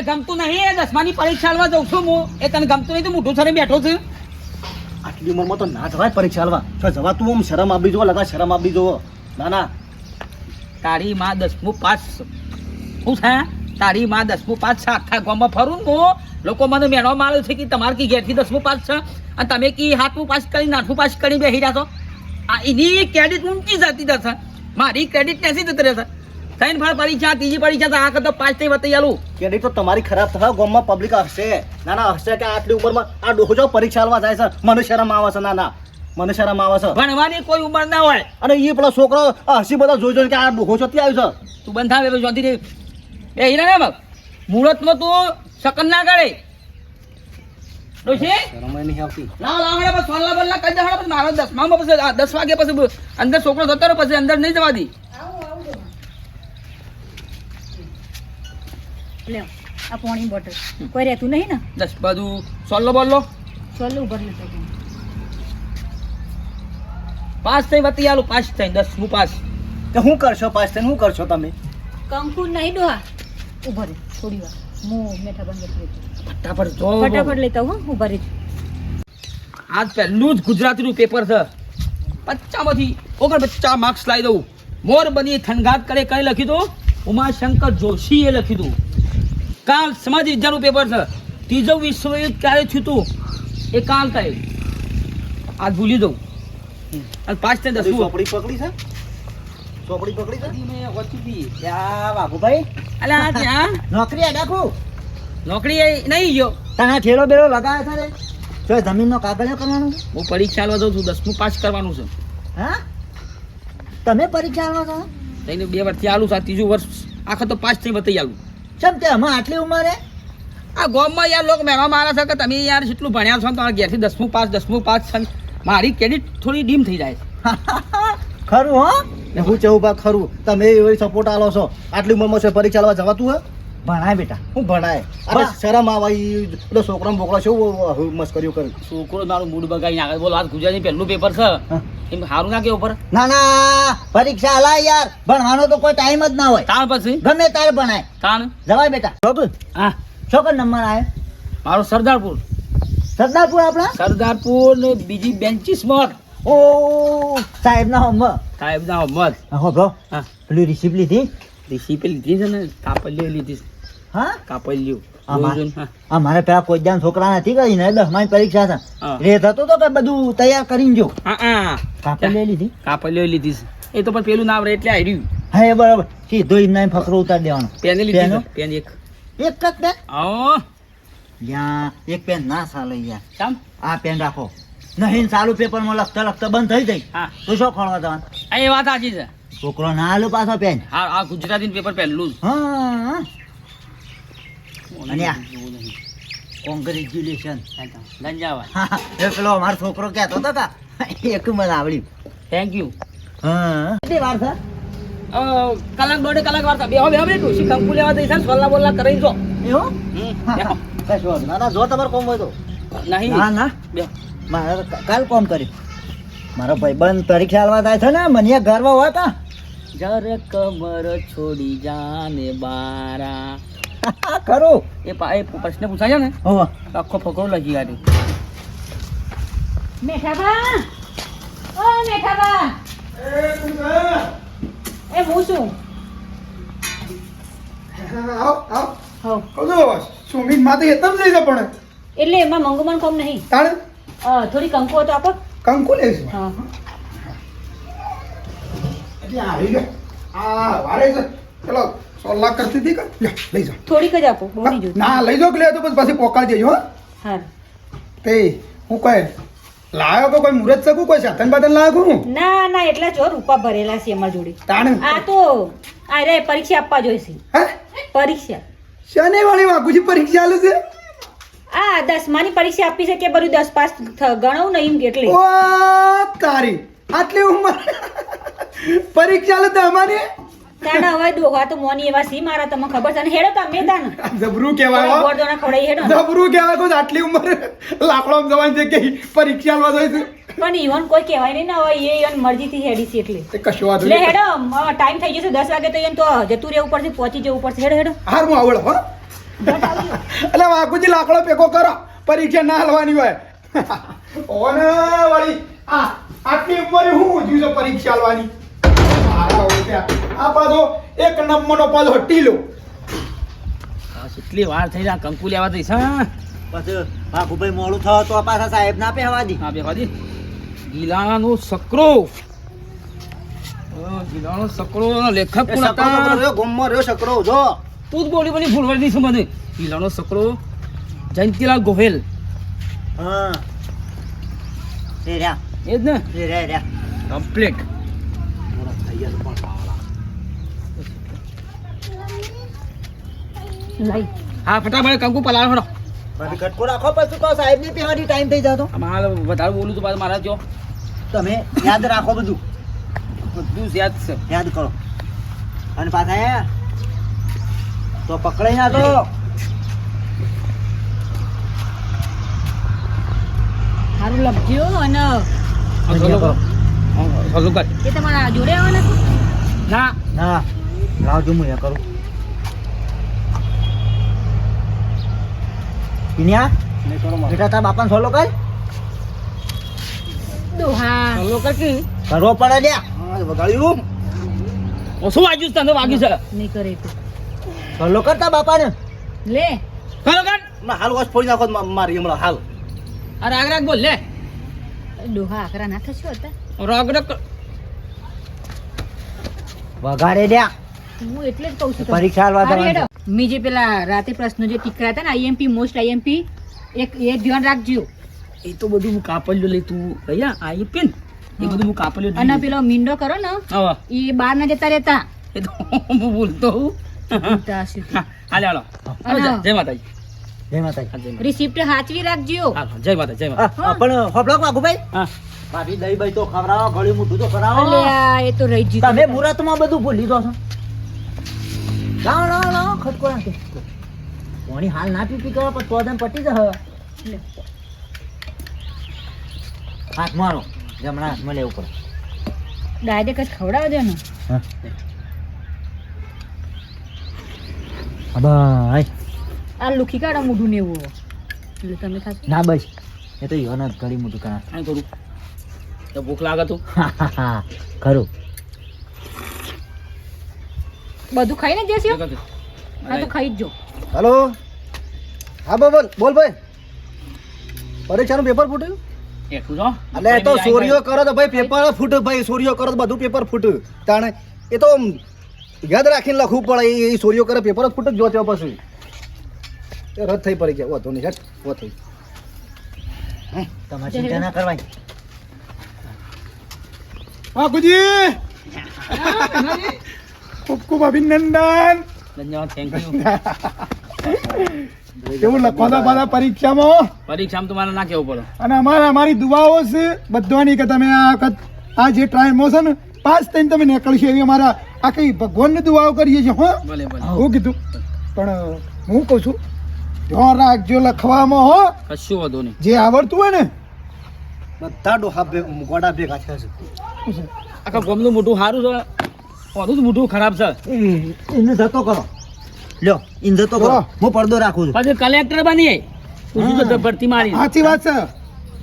એ ગમતું નહીં એ 10માની પરીક્ષા આલવા જઉં છું હું એ તને ગમતું નહીં તો મોઢું છરે બેઠો છું આટલી ઉંમરમાં તો ના જવાય પરીક્ષા આલવા તો જવા તું આમ શરમ આપી જો લગા શરમ આપી જો ના તારી માં 10મું પાસ શું છે તારી માં 10મું પાસ છે આખા ગામમાં ફરું ને હું લોકો મને મેળો માર્યો છે કે તમારે કી ઘેરથી 10મું પાસ છે અને તમે કી 7મું પાસ કરી 8મું પાસ કરી બેસી રહ્યા છો આ એની ક્રેડિટ ઊંચી જતી જશે મારી ક્રેડિટ નથી જતી રહેશે ત્રણ ફળ પરીક્ષા ત્રીજી પરીક્ષા તો આ કરતો 5 થઈ વતી આલું ક્રેડિટ તો તમારી ખરાબ થાય ગામમાં પબ્લિક હશે ના હશે કે આટલી ઉંમરમાં આ ડોહો જો પરીક્ષા આલવા જાય છે મને શરમ આવે છે ના મને શરમ આવે છે ભણવાની કોઈ ઉંમર ના હોય અને એ પેલો છોકરો હસી બધા જોઈ કે આ ડોહો ચોથી આવ્યો છે તું બંધ થાવ એ જોતી એ હીરા ને મુહૂર્તમાં તું શકન ના કરે ડોશી શરમ નહીં આવતી લાવ હે બસ સોલ્લા બલ્લા કઈ દે હે મારો 10માં પછી 10 વાગે પછી અંદર છોકરો જતો રહે પછી અંદર નહીં જવા દી લે આ પાણી બોટલ કોઈ રહેતું નહીં ને 10 બધું સોલ્લો બોલ્લો ચાલો ઉભર લેતો પાસ થઈ વતી આલું પાસ થઈ 10મું પાસ તો શું કરશો પાસ થઈને શું કરશો તમે કંકુ નહીં ડોહા ઉભર રે થોડી વાર હું મેઠા બંધ કરી ફટાફટ જો ફટાફટ લેતા હું ઉભર રે આજ પહેલું જ ગુજરાતીનું પેપર છે 50 માંથી 49 માર્ક્સ લાવી દઉં મોર બની થનગાત કરે કઈ લખ્યું તું ઉમાશંકર જોશીએ લખ્યું તું કાલ સમાજ વિદ્યાનું પેપર છે ત્રીજો વિશ્વયુદ્ધ ક્યારે થયું તું એ કાલ થાય આજ ભૂલી દઉં અને 5 થી 10 ચોપડી પકડી છે ચોપડી પકડી છે મેં ઓછી પી ત્યાં બાબુભાઈ અલા ત્યાં નોકરી આ રાખું નોકરી નહીં ગયો તને ઠેલો બેલો લગાવે છે રે જો જમીનનો કાગળિયો કરવાનું હું પરીક્ષા આલવા દઉં છું 10મું પાસ કરવાનું છે હા તમે પરીક્ષા આલવા છો તઈને 2 વર્ષથી આલું છે આ ત્રીજું વર્ષ આખો તો 5 થઈ બતાવી આલું ચમ તે અમે આટલી ઉંમરે આ ગામમાં યાર લોકો મેળવા મારે છે કે તમે યાર જેટલું ભણ્યા છો ને તમારા ઘેરથી 10મું પાસ છે મારી ક્રેડિટ થોડી ડીમ થઈ જાય ખરું હો ને હું ચેવું બા ખરું તમે એવી સપોર્ટ આલો છો આટલી ઉંમરમાં છે પરીક્ષા આલવા જવાતું હે ભણાય બેટા હું ભણાય અરે શરમ આવે પેલો છોકરો બોકડા શું મસ્કરીઓ કરે છોકરો મારું મૂડ બગાડી નાખે બોલો આ ગુજરાતી પહેલું પેપર છે એમ સારું ના કેવું પર ના પરીક્ષા આલાય યાર ભણવાનો તો કોઈ ટાઈમ જ ના હોય તાણ પછી ગમે તારે ભણાય તાણ જવાય બેટા છોકર હા છોકર નંબર આવે મારો સરદારપુર આપણા સરદારપુર ને બીજી બેન્ચીસ માં ઓ સાહેબ ના હોમવર્ક સાહેબ ના મત હો બ્રો હા પેલી રિસીપ્ટ લીધી રિસીપે લીધી છે ને કાપલીઓ લીધી છે હા કાપલીઓ અમારે પેલા કોઈ જાન છોકરા નથી કરી ને 10માની પરીક્ષા છે હા. રેત હતો તો કે બધું તૈયાર કરીને જો હા કાપડ લઈ લીધી કાપલીઓ લીધી છે એ તો પણ પેલું નામ રે એટલે આવ્યું હા એ બરાબર સીધો ઇનામ ફકરો ઉતાર દેવાનો પેન લીધી પેનો? છે, પેન એક એક જ પેન હા યા એક પેન ના ચાલે યાર ચામ આ પેન રાખો નહીં ચાલુ પેપરમાં લખતા બંધ થઈ જાય હા તો શું ખોળવા જવાનું આ એ વાત સાચી છે છોકરો ના આલો પાછો પેન હા આ ગુજરાતી પેપર પહેલું જ હા અને આ કોંગ્રેચ્યુલેશન ગંજાવા એ પેલો અમારો છોકરો કહેતો હતો કા એક મને આવડ્યું થેન્ક યુ હા કેટલી વાર છે કલાક 1.5 કલાક વાર બેહો બે ડોશી કંકુ લેવા દઈ છે સોલ્લા બોલ્લા કરી જો એવું બેહો કશું વાંધો ના ના જો તમારે કોમ હોય તો નહીં ના ના બેહો મારે કાલ કોમ કર્યું મારો ભાઈબંધ પરીક્ષા આલવા જાય છે ને મને ગર્વ હોય કા જર કમર છોડી જાને બારા ખરું એ પ્રશ્ન પૂછાય છે ને હો તો આખો ફકરો લખી કાઢ્યો મેઠાબા ઓ મેઠાબા એ હું છું સુમિત માતે એતમ લઈ જા પણ એટલે એમાં મંગુમન કોમ નહીં તાણે થોડી કંકુ તો આપો કંકુ લેશ હા એટલે આવી ગયો આ વારે છે ચલો 16 લાખ કરતી હતી કે લે, લઈ જા થોડીક જ આપો બહુ નહીં જોતું ના લઈ જાઓ કે લે તો પછી પોકાડી દેજો હો હા તે હું કહે લાયો કે કોઈ મુહૂર્ત શકું કોઈ સાધન બાધન લાયો હું ના ના એટલા જો રૂપા ભરેલા છે અમારી જોડે તાણે આ તો આ રે પરીક્ષા આપવા જોઈશે હે પરીક્ષા શને વાળી વાગુજી પરીક્ષા આલે છે આ 10માની પરીક્ષા આપી છે કે બધું 10 પાસ ગણવું નહીં એટલે ઓ તારી આટલી ઉંમર પરીક્ષા આલે તો અમારી તાના હવે ડોહા તો મોની એવા સી મારા તમને ખબર છે ને હેડો તમે તાન જબરું કહેવાય હો ગોળદોના ખવડાઈ હેડો ને. જબરું કહેવાય કોઈ આટલી ઉંમર લાકડો જવાન છે કે પરીક્ષા આલવા જાય છે પણ ઈવન કોઈ કહેવાય નહીં ને હવે એ ઈવન મરજીથી હેડી છે એટલે તે કશું વાંધો લે નહીં હેડો ટાઈમ થઈ જશે 10 વાગે તો એમ તો જતું રહેવું પડશે પહોંચી જવું પડશે હેડો હેડો હાર હું આવડો હો એટલે વાઘુજી લાકડો ભેગો કરો પરીક્ષા ના હાલવાની હોય ઓને વળી આટલી ઉંમરે હું ઊંધ્યું છે પરીક્ષા હાલવાની મારા ઓછા આ પાછો એક નંબરનો પાછો ટીલો કેટલી વાર થઈ જાય કંકુ લેવા જઈશ હા પછી વાઘુભાઈ મોડું થયો તો પાછા સાહેબ ના પહેવા દી હા બેવાદી ગીલાનો સકરો ગીલાનો સકરો લેખક કોણ હતા ગોમમાં રહ્યો છકરો જો તું જ બોલી બોલી ભૂલવાડી દઈશું મને ગીલાનો સકરો જયંતીલાલ ગોહિલ હા એ રહ્યા એ જ ને એ રહ્યા કમ્પ્લીટ લઈ હા ફટાફટ કંકુ પલાળ ફડો ભાભી ઘટકો રાખો પછી તો સાહેબ ને પહેવાની ટાઈમ થઈ જતો મારે વધારે બોલું તો પાછું મારા જો તમે યાદ રાખો બધું બધું જ યાદ છે યાદ કરો અને પાછા તો પકડાઈ ના તો સારું લખજો અને હલો કર એ તમારા જોડે આવવાના છે? ના ના લાવજો હું કરું ઇન્યા બેટા તારા બાપાને સોલો કર ડોહા હલો કર કે કરવો પડે લ્યા વગાડ્યું ઓછું વાગ્યું છે તને વાગ્યું છે નહીં કરે તો સોલો કર તારા બાપાને લે હલો કર હમણાં હાલ વોશ ફોડી નાખો મારી હમણાં હાલ અરે આગળ બોલ લે ડોહા આકરા ના થશો હતા રોગડક વગાડે લ્યા હું એટલે જ કહું છું તમને. પરીક્ષા આલવા હારી જવાનું હેડો. મેં જે પેલા રાતે પ્રશ્નો જે ટીકરા હતા ને આઈએમપી મોસ્ટ આઈએમપી એક એ ધ્યાન રાખજો એ તો બધું હું કાપડ્યો લઈ તું કયા આવી પેન એ બધું હું કાપડ્યો અને પેલો મીંડો કરો ને હા એ બહાર ના જતા રહેતા એ તો હું બોલતો હું ભૂલતા હશે. હા હાલે હાલો અને જય માતાજી જય માતાજી હા, જય માતાજી. રિસિપ્ટ હાચવી રાખજો હાલો, જય માતાજી જય માતાજી પણ હોપડો વાઘુભાઈ હા ભાભી દહીં બહીં તો ખવડાવો ગળ્યું મોઢું તો કરાવો અલ્યા એ તો રહી ગયું તમે મુહૂર્તમાં બધું ભૂલી દો છો લાવો લાવો લાવો ખટકો નાખે કોણી હાલ ના પીપી કરો પણ તો જ પટી જશે હાથ મારો જમણા હાથમાં લેવું પડે ડાયરેક્ટ જ ખવડાવજો ને ભાઈ આ લુખી કાઢો મોઢું ને એવું એટલે તમે ખાશો ના બસ એ તો યોના ઘડી મોટું કરા કાંઈ કરું તો ભૂખ લાગે તું ખરું બધું ખાઈને જ જશો એ કરજો. હા તો ખાઈ જ જો હલો હા બોલ બોલ ભાઈ પરીક્ષાનું પેપર ફૂટ્યું એકલું છો? એટલે એ તો ચોરીઓ કરો તો ભાઈ પેપર ફૂટ ભાઈ ચોરીઓ કરો તો બધું પેપર ફૂટ તાણે એ તો યાદ રાખીને લખવું પડે એ ચોરીઓ કરે પેપર જ ફૂટ જ જોતો પછી એ રદ થઈ પડી ગયા વાતો નહીં હેઠ વો થઈ તમારે ચિંતા ના કરવાની વાઘુજી ખૂબ ખૂબ અભિનંદન ધન્યવાદ થેન્ક યુ કેવું લખવાના પાછા પરીક્ષામાં પરીક્ષામાં તો મારે ના કેવું પડે અને અમારી દુઆઓ છે બધાની કે તમે આ વખત આ જે ટ્રાયલમાં છે ને પાસ થઈને તમે નીકળશો એવી અમારા આખી ભગવાનની દુઆઓ કરીએ છીએ હો ભલે ભલે હું કીધું પણ હું કહું છું ધ્યાન રાખજો લખવામાં હો કશું વાંધો નહીં જે આવડતું હોય ને બધા ડોહા ગોડા ભેગા છે આખા ગોમનું મોઢું સારું છે ઓનું જ મોઢું ખરાબ છે એને જતો કરો લ્યો એને જતો કરો કરો. હું પડદો રાખું છું પછી કલેક્ટર બની તું શું તો ભરતી મારી સાચી વાત છે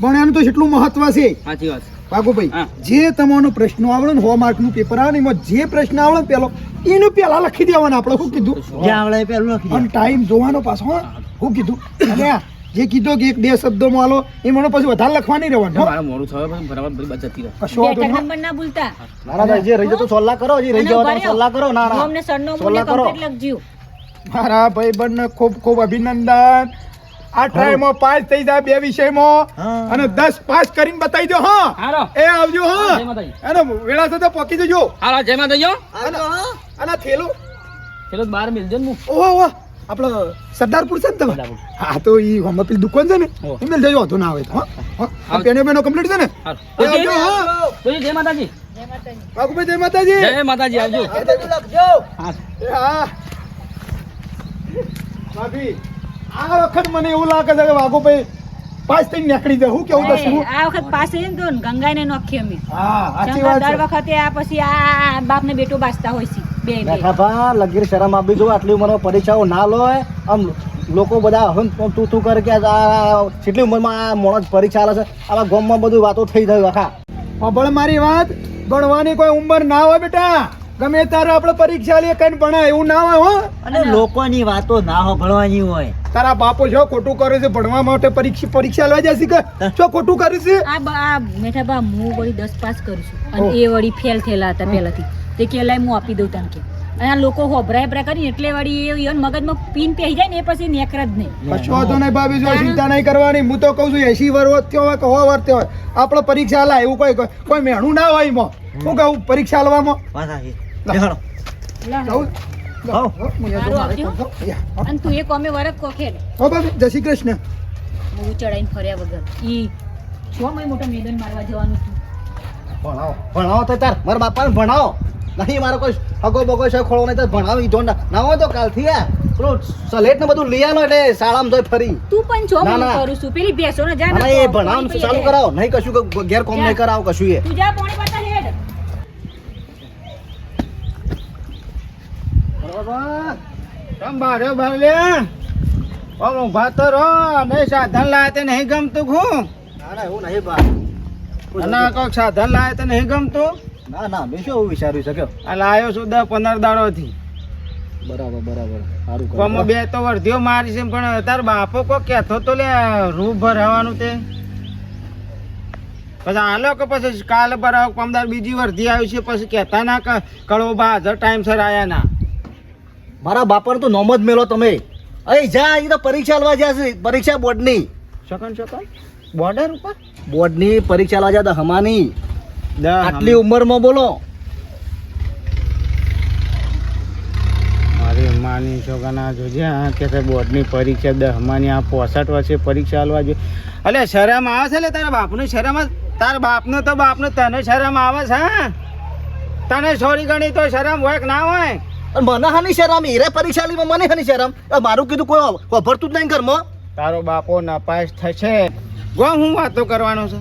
પણ એનું તો કેટલું મહત્વ છે સાચી વાત વાઘુભાઈ હા. જે તમારો પ્રશ્ન આવડે ને 100 માર્કનું પેપર આવે ને એમાં જે પ્રશ્ન આવડે ને પેલો એનું પેલા લખી દેવાના આપણે શું કીધું જે આવડે એ પહેલું લખી અને દે ટાઈમ જોવાનો પાછો હો. શું કીધું અને આ જે કીધું કે એક બે શબ્દોમાં આલો એ મને પછી વધારે લખવા નહીં રહેવાનું હો. મારે મોડું થયું પછી બરાબર બધી બચત જતી રહે કશો વાંધો બેઠક નહીં હો. નંબર ના ભૂલતા ના ના જે રહી જતો સોલ્લા કરો જે રહી અને જવા ઉભા તમે રહ્યો. સોલ્લા કરો ના હું ના અમને સરનામું સોલ્લા ને કરો complete લખજો મારા ભાઈબંધને ખૂબ ખૂબ અભિનંદન આ ટ્રાયમાં પાસ થઈ જાય બે વિષયમાં હા. અને 10 પાસ કરીને બતાવી દો હા હાલો એ આવજો હા જય માતાજી. અને વેળા થતા પહોંચી જજો હાલો જય માતાજી હો. આવજો, હા. અને આ થેલું પેલો જ બહાર મિલજો ને હું ઓહો ઓહો આપણો સરદારપુર છે ને તમે સરદારપુર. હા તો ઈ હમણાં પેલી દુકાન છે ને ઓહ. એ મેલ જજો વાંધો ના આવે તો હા હા પેનો બેનો કમ્પ્લીટ છે ને હાલો એ આવજો હા જોઈ જય માતાજી બાબુભાઈ જય માતાજી જય માતાજી આવજો એ બધું લખજો હા એ હા ભાભી આ વખત મને એવું લાગે છે કે વાઘુભાઈ પાસ થઈને નીકળી જાય હું કેવું દસમું આ વખત પાસે છે ને તો ગંગાઈને નોખી અમે હા સાચી ચંગા વાત દર છે વખતે આ પછી આ બાપ ને બેટો બાજતા હોય છે બે બે દેખા ભા લગીર શરમ આપી જો આટલી ઉંમરમાં પરીક્ષાઓ ના લો આમ લોકો બધા હમ તું કરે કે આ કેટલી ઉંમરમાં આ માણસ પરીક્ષા આલે છે આવા ગામમાં બધું વાતો થઈ ગયું આખા. સાંભળ મારી વાત, ભણવાની કોઈ ઉંમર ના હોય બેટા. ગમે ત્યારે આપણે પરીક્ષા લઈએ કઈ ભણાય એવું ના હોય હો. અને લોકોની વાતો ના સાંભળવાની હોય. તારા બાપો જો ખોટું કરે છે ભણવા માટે પરીક્ષા લેવા જશે કે જો ખોટું કરે છે. આ મેઠા બા હું વળી 10 પાસ કરું છું અને એ વળી ફેલ થયેલા હતા પહેલાથી. તે કે લાય હું આપી દઉં તને કે. અને આ લોકો હોભરાય કરીને એટલે વળી એ મગજમાં પીન પહેરી જાય ને એ પછી નેકર જ નહીં. કશો વાંધો નહીં ભાભી, જો ચિંતા નહીં કરવાની. હું તો કહું છું 80 વર્ષ થયો હોય કે 100 વર્ષ થયો હોય આપણે પરીક્ષા લાય એવું કોઈ મહેણું ના હોય એમાં. હું કહું પરીક્ષા લેવામાં અને તું એ કોમે વરખ કોખે હો ભાભી. જય શ્રી કૃષ્ણ. હું ચડાઈને ફર્યા વગર ઈ છો મય મોટા મેદાન મારવા જવાનું છું. ભણાવો તો તાર મારા બાપાને ભણાવો. નહીં મારો કોઈ હગો બગો છે ખોળો નહીં તો ભણાવી જો ના હોય તો કાલથી પેલું સલેટ ને બધું લઈ આલો એટલે શાળામાં જોઈ ફરી. તું પણ છો ના, હું ના. કરું છું પેલી બેસો ને જા ના, એ ભણાવવાનું ચાલુ કરાવો. નહીં કશું ઘેર કોમ નહીં કરાવો કશું એ. તું જા પાણી પાતા હેડ. સંભાળ્યો ભલે ઓમ ભાતો રો નહીં સાધન લાવે તે નહીં ગમતું હું. ના ના એવું નહીં બા. અને કોઈક સાધન લાવે તે નહીં ગમતું. ના ના મેં શું એવું વિચાર્યું છે કયો. આ લાયો છું 10-15 દાડો થી. બરાબર બરાબર સારું કોમો બે તો વર્ધીઓ મારી છે પણ તાર બાપો કોઈ કહેતો તો લે રૂ ભરાવાનું તે પછી હાલો કે પછી કાલે ભરાવ પમદાર બીજી વર્ધી આવી છે પછી કહેતા ના કે કળો બા હાજર ટાઈમસર આયા ના. મારા બાપાને તો નોમ જ મેલો તમે. અહીં જા અહીં તો પરીક્ષા આલવા જ્યાં છે પરીક્ષા બોર્ડની. શકન બોર્ડર ઉપર બોર્ડની પરીક્ષા આલવા જ્યાં હમાની આટલી ઉંમરમાં બોલો. અરે માની છોકરા જોજે આ કે છે બોર્ડની પરીક્ષા 10માની આ 65 વર્ષે પરીક્ષા આલવા જોઈએ. અલે શરમ આવે છે લે તારા બાપનું શરમ તારા બાપનો તો બાપનો તને શરમ આવે છે. તને છોરી ગણી તો શરમ હોય કે ના હોય. અને મને હાની શરમ હીરે પરીક્ષા આલી મને હાની શરમ. મારું કીધું કોઈ વભરતું જ નહીં ઘરમાં. તારો બાપો નપાસ થશે ગો હું વાતો કરવાનો છે.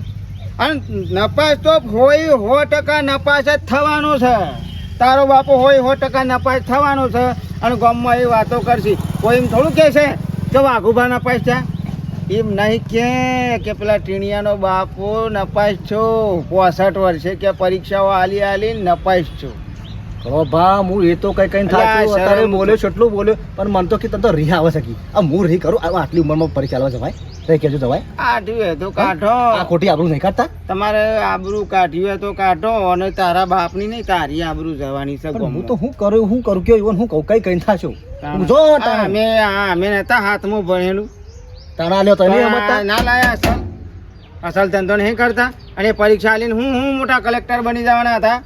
અને નપાસ તો હોય 100% નપાસ જ થવાનો છે. તારો બાપો હોય 100% નપાસ થવાનો છે. અને ગામમાં એ વાતો કરશે કોઈ એમ થોડું કહે છે કે વાઘુભા નપાસ થયા. એમ નહીં કે પેલા ટીણિયાનો બાપો નપાસ છો 65 વર્ષે કે પરીક્ષાઓ આલી નપાસ છો. ઓ ભા હું એ તો કઈ કઈ થાચું અલા, અત્યારે શરમ બોલ્યો કેટલું બોલ્યો પણ મન તો કે તને તો રી આવે છે કી. આ હું રી કરું આટલી ઉંમરમાં પરીક્ષા આલવા જવાય રે કેજો જવાય. કાઢ્યું હોય તો કાઢો. આ ખોટી આબરૂ નહીં કાઢતા. તમારે આબરૂ કાઢ્યું હોય તો કાઢો અને તારા બાપની નહીં તારી આબરૂ જવાની છે. પણ હું તો હું કરું કયો ઈવન હું કહું કઈ કઈ થાચું જો અમે નતા હાથમાં ભણેલું તારા લ્યો તમે સમજતા. ના લાયા અસલ ધંધો નહીં કરતા અને પરીક્ષા આલીને હું મોટા કલેક્ટર બની જવાના હતા.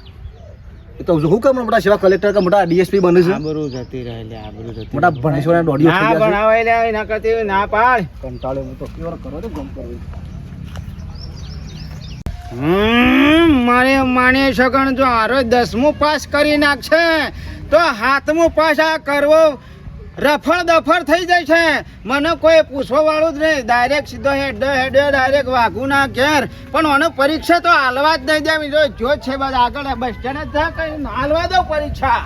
એ તો હું કેમ મોટા સેવા કલેક્ટર કે મોટા ડીએસપી બને છે. આબરૂ જતી રહેલી આબરૂ જતી મોટા ભણેશ્વરના દોડીઓ ના ભણાવાય લે ના કરતી હોય, ના પાડ. કંટાળે હું તો કેવો કરો તો ગમ કરવું. મારે માને સગણ જો હારો 10મું પાસ કરી નાખશે તો 7મું પાસ આ કરવો રફળ દફળ થઈ જાય છે. મને કોઈ પૂછવા વાળું જ નહીં. ડાયરેક્ટ સીધો હેડ ડાયરેક્ટ વાઘું ના ઘેર. પણ મને પરીક્ષા તો હાલવા જ નહીં દેવી. જો છે બસ આગળ બસ સ્ટેન્ડ જ કઈ હાલવા દો પરીક્ષા.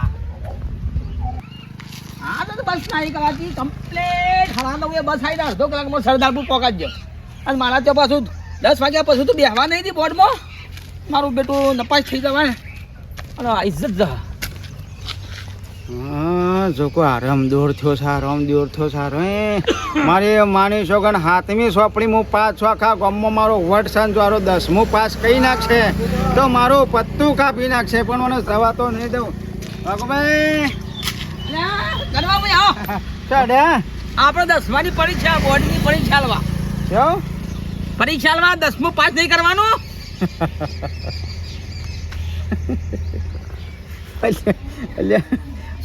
હા તો બસ નહીં કરાતી કમ્પ્લેટ હવા દઉં એ બસ આવી અડધો કલાકમાં સરદારપુર પહોંચાડજો. અને મારા ત્યાં પાછું 10 વાગ્યા પછી તો બેહવા નહીં દી બોર્ડમાં. મારું બેટું નપાસ થઈ જવાય અને ઇજ્જત જા. હા જો કોઈ આરામ દોર થયો સારો મારે માની છોકરા 7મી સોપડી હું પાસ આખા ગામમાં મારો વટ સાંજવારો 10મું પાસ કરી નાખશે તો મારું પત્તું કાપી નાખશે પણ મને જવા તો નહીં દઉં. ભાઈ કરવા ભાઈ આવો ચડ્યા આપણે 10માની પરીક્ષા બોર્ડની પરીક્ષા આલવા. જો પરીક્ષા આલવા 10મું પાસ નહીં કરવાનું.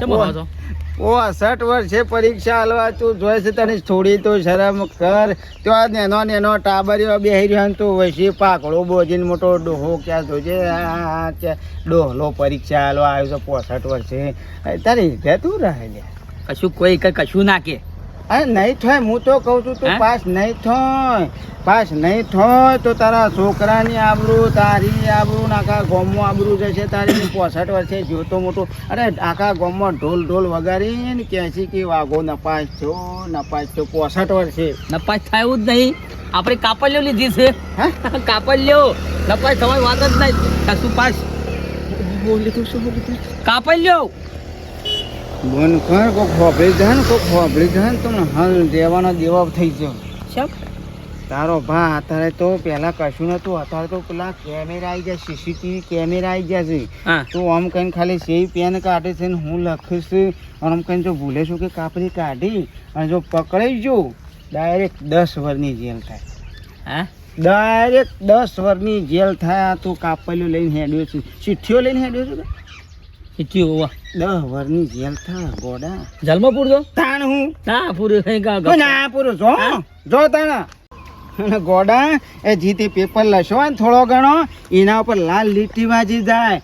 શેમાં આવો છો? 60 વર્ષે પરીક્ષા આલવા તું જોઈ છે તને થોડી તો શરમ કર. ત્યાં નેનો ટાબરીઓ બેહી રહ્યો ને તું વૈસી પાકડો બોજીને મોટો ડોહો ક્યાં જોજે કે ડોહલો પરીક્ષા આલવા આવ્યો છે 65 વર્ષે. તારી તું રહે કશું કોઈ કશું ના કે અરે નહીં થાય, હું તો કહું છું તું હે? પાસ નહીં થાય. પાસ નહીં થાય તો તારા છોકરાની આબરૂ, તારી આબરૂ, ને આખા ગામમાં આબરૂ જશે તારી. 65 વર્ષે જોતો મોટો, અરે આખા ગામમાં ઢોલ ઢોલ વગાડીને કહેશે કે વાઘો નપાસ થયો, નપાસ થયો. 65 વર્ષે નપાસ થયું જ નહીં. આપણે કાપલ્યો લીધી છે. હે કાપલ્યો નપાસ થવાની વાત જ નહીં. શું પાસ બોલી તું શું બોલી તું? કાપલ્યો મન કર કોક હોબળી જાય ને, કોક હોબળી જાય ને તમને હાલ દેવાનો દેવા થઈ ગયો. શબ તારો ભા અત્યારે તો પહેલા કશું નતું, અત્યારે તો પેલા કેમેરા આવી ગયા, સીસીટીવી કેમેરા આવી ગયા છે. હા તું આમ કહીને ખાલી સેવી પેન કાઢે છે ને હું લખીશ અને આમ કહીને જો ભૂલે છું કે કાપડી કાઢી અને જો પકડાઈ જો ડાયરેક્ટ 10 વર્ષની જેલ થાય. હા ડાયરેક્ટ 10 વર્ષની જેલ થાય. તું કાપલીઓ લઈને હેડ્યો છું, ચિઠ્ઠીઓ લઈને હેડ્યો છું. શીખ્યું હોવા 10 વર્ષની જેલ થાય ગોડા. જલમાં પૂરતો તાણ હું ના પૂરું થઈ તો ના પૂરું જો જો તાણા અને ગોડા એ જીતે પેપર લશો ને થોડો ઘણો એના ઉપર લાલ લીટી વાજી જાય.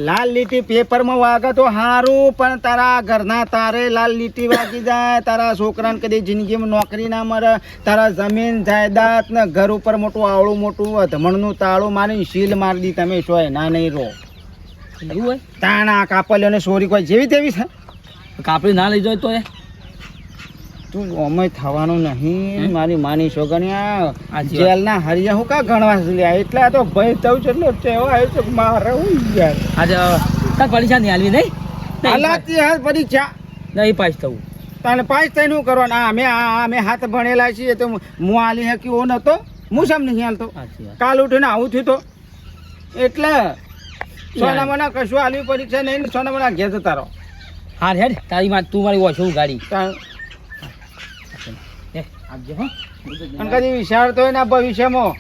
લાલ લીટી પેપરમાં વાગે તો સારું, પણ તારા ઘરના તારે લાલ લીટી વાગી જાય. તારા છોકરાને કદી જિંદગીમાં નોકરી ના મળે. તારા જમીન જાયદાદ ને ઘર ઉપર મોટું આવડું મોટું ધમણનું તાળું મારી સીલ મારી દી. તમે સોય ના નહીં રહો. એવું હોય તાણા કાપલીઓને સોરી કોઈ જેવી તેવી છે. કાપડી ના લઈ જાય તો એ તું અમય થવાનું નહીં. મારી માની છોકરીયા સાચી વાત. જેલના હરિયા હું કા ગણવા લ્યા. એટલે આ તો ભય થયું છે એટલો ટેવો આવ્યો છે કે મારે હું યાર આજે તાર પરીક્ષા નહીં હાલવી નહીં હાલાતી હાલ પરીક્ષા નહીં પાસ થવું. તને પાસ થઈને શું કરવાનું? અમે હાથ ભણેલા છીએ તો હું હાલી શક્યો નતો. હું સમ નહીં હાલતો. સાચી વાત. કાલ ઉઠીને આવું થયું તો એટલે સોના મને કશું હાલવી પરીક્ષા નહીં ને સોના મને ઘેર જતા રહો. હાર હેડ તારી માં તું મારી ઓછું ગાડી તાણ- આપજે હો અને કદી વિચારતો હોય ના ભવિષ્યમાં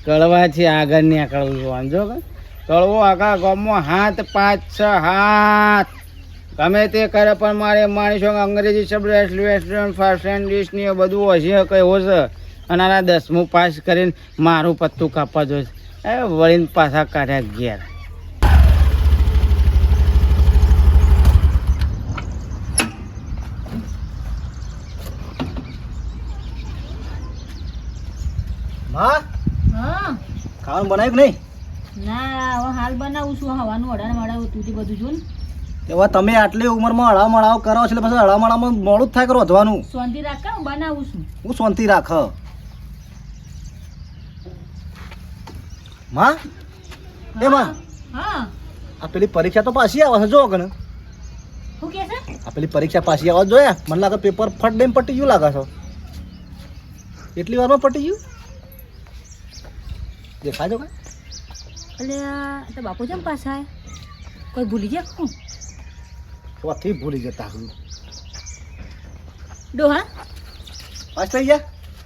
કળવા છે આગળ નીકળવું વાંધો કે કળવો આખા ગામમાં 7 5 6 7 ગમે તે કરે પણ મારે માણીશો અંગ્રેજી શબ્દ રેસ્ટોરન્ટ ફાસ્ટ એન્ડ ડિશ ને એ બધું હશે કયો છે. અને આના 10મું પાસ કરીને મારું પત્તું કાપવા જોઈએ. એ વળીને પાછા કાઢ્યા ઘેર. માં હા ખાવાનું બનાવ્યું કે નહીં? ના હવે હાલ બનાવું છું. હવાનું અડાણ મડાવું તું બધું જો ને. એવા તમે આટલી ઉંમરમાં હળા મળાવ કરો છો એટલે પછી હળા મળામાં મોડું જ થાય કરો વધવાનું. શાંતિ રાખ હું બનાવું છું. હું શાંતિ રાખ માં. એ માં હા આ પેલી પરીક્ષા તો પાછી આવે છે જો કને. શું કે છે? આ પેલી પરીક્ષા પાછી આવે જોઈએ. મને લાગે પેપર ફટ દઈને પટી ગયું લાગે છે. એટલી વારમાં પટી ગયું દેખાય જો કઈ. એટલે આ તો બાપુ જેમ પાછા આયા? કોઈ ભૂલી ગયા હું ચોથી ભૂલી જતા હું. ડોહા પાસ થઈ ગયા?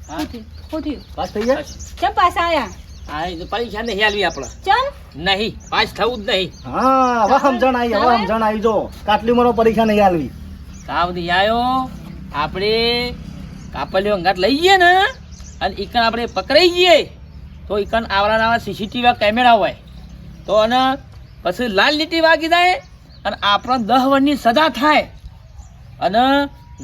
શું થયું? શું થયું? પાસ થઈ ગયા? કેમ પાછા આયા? હા એ તો પરીક્ષા નહીં હાલવી આપણે ચમ નહીં પાસ થવું જ નહીં. હા હવે સમજણ આવી, હવે સમજણ આવી. જો કાટલી ઉંમરમાં પરીક્ષા નહીં આલવી. કાવદી આયો આપણે કાપલીઓ અંગાત લઈ જઈએ ને અને ઈકન આપણે પકડાઈ જઈએ તો ઈકન આવડા સીસીટીવી કેમેરા હોય તો અને પછી લાલ લીટી વાગી જાય અને આપણને 10 વર્ષની સજા થાય અને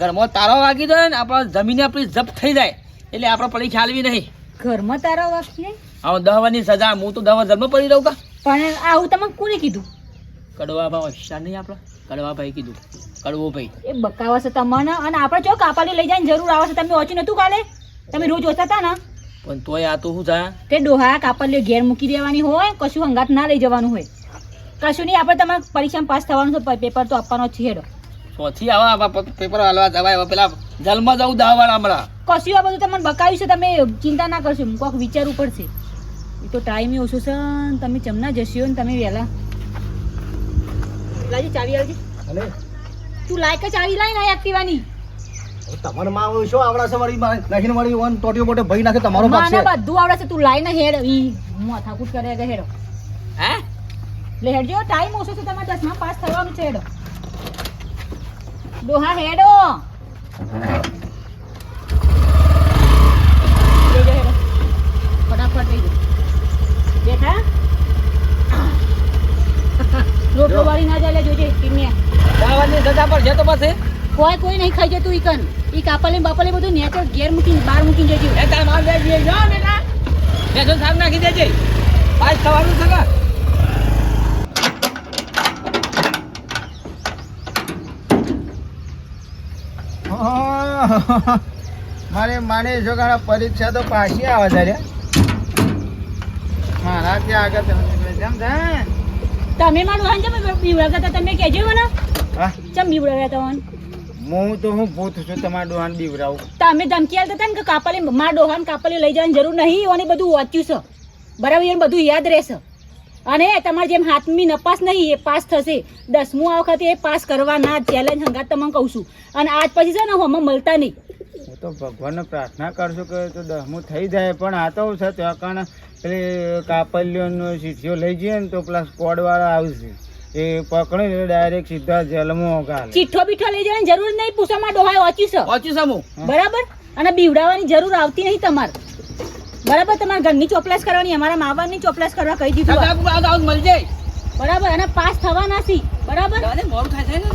ઘરમાં તારો વાગી જાય ને આપણા જમીન આપણી જપ્ત થઈ જાય એટલે આપણે પરીક્ષા હાલવી નહીં. ઘરમાં તારા વાકી હવે 10 વર્ષની સજા હું તો 10 વર્ષ જન્મ પડી રહું કા. પણ આવું તમે કોને કીધું? કડવાભાઈ હોશિયાર નહીં આપણે કડવાભાઈ કીધું. કડવો ભાઈ એ બકાવા છે તમને અને આપણે ચો કાપાલી લઈ જાય જરૂર આવે છે. તમે ઓછી નતું કાલે? તમે રોજ ઓછા હતા ને? પણ તોય આ તો શું થાય તે ડોહા કાપાલીઓ ઘેર મૂકી દેવાની હોય, કશું હંગાત ના લઈ જવાનું હોય. કશું નહીં, આપણે તમારે પરીક્ષામાં પાસ થવાનું છે. પેપર તો આપવાનો જ છે. હેડો ચોથી આવા પેપર હાલવા જવાય હવે પેલા જલમાં જવું દાવાળા હમણાં. કશું આ બધું તમને બકાવ્યું છે. તમે ચિંતા ના કરશો. કોઈક વિચારવું પડશે. એ તો ટાઈમે ઓછો છે ને તમે ચમના જશો ને તમે વહેલા. લાજી ચાવી આવજે. અને તું લાયક જ ચાવી લાય ને એક્ટિવાની. તમારે માં શું આવડા છે વળી નાખીને વળી વન ટોટીઓ બોટે ભઈ નાખે તમારો ભાગ મને છે. બધું આવડે છે. તું લાય ને હેડ. ઈ માથાકૂટ કરે કે હેડો. હે લે હેડજો. ટાઈમ ઓછો છે. તમારે 10માં પાસ થવાનું છે. હેડો ડોહા હેડો. લેજો હેડો ફટાફટ લઈ જાઓ. બેઠા રોટલો વાળી ના જાય. લે જોજે ટીમે કોઈ કોઈ નહીં ખાઈ જતું ઈ કન ઈ કાપલે બાપલે બધું નેચર ઘેર મૂકીને બહાર મૂકીને જજો એ તાર માર દે જો બેટા બેસો સાફ નાખી દેજે આજ સવારનું સગા મારે છોકરા પરીક્ષા તો પાછી આવે છે મારાથી આગળ તમે કેમ થાય તમે મારું હાન જમે બીવડાવતા હતા તમે કહેજો મને હા ચમ બીવડાવ્યા તમને હું તો હું ભૂત છું તમારા ડોહાન બીવરાવું તમે ધમકી આલતા હતા ને કે કાપલે માર ડોહાન કાપલે લઈ જવાની જરૂર નહીં અને બધું વાંચ્યું છે બરાબર એને બધું યાદ રહેશે અને તમારે જેમ હાથમી નપાસ નહીં એ પાસ થશે 10મું આ વખતે એ પાસ કરવાના ચેલેન્જ હંગાત તમને કહું છું અને આજ પછી છે ને હમણાં મળતા નહીં હું તો ભગવાનને પ્રાર્થના કરશું કે તો 10મું થઈ જાય પણ આ તો છે ત્યાં કારણ પેલી કાપલીઓનો શીશીઓ લઈ જઈએ ને તો પેલા સ્કોડવાળા આવશે એ પકડીને ડાયરેક્ટ સીધા જેલમાં ગાલે ચીઠ્ઠો બીઠો લઈ જવાની જરૂર નહીં પૂછવામાં ડોહાએ વાંચ્યું છે પહોંચ્યું સમૂહ બરાબર અને બીવડાવવાની જરૂર આવતી નહીં તમારે બરાબર તમારે ઘરની ચોપલાસ કરવાની અમારા મા બાપની ચોપલાસ કરવા કહી દીધું આ. આવ મળી જાય બરાબર અને પાસ થવાના છી બરાબર મોડું થાય છે ને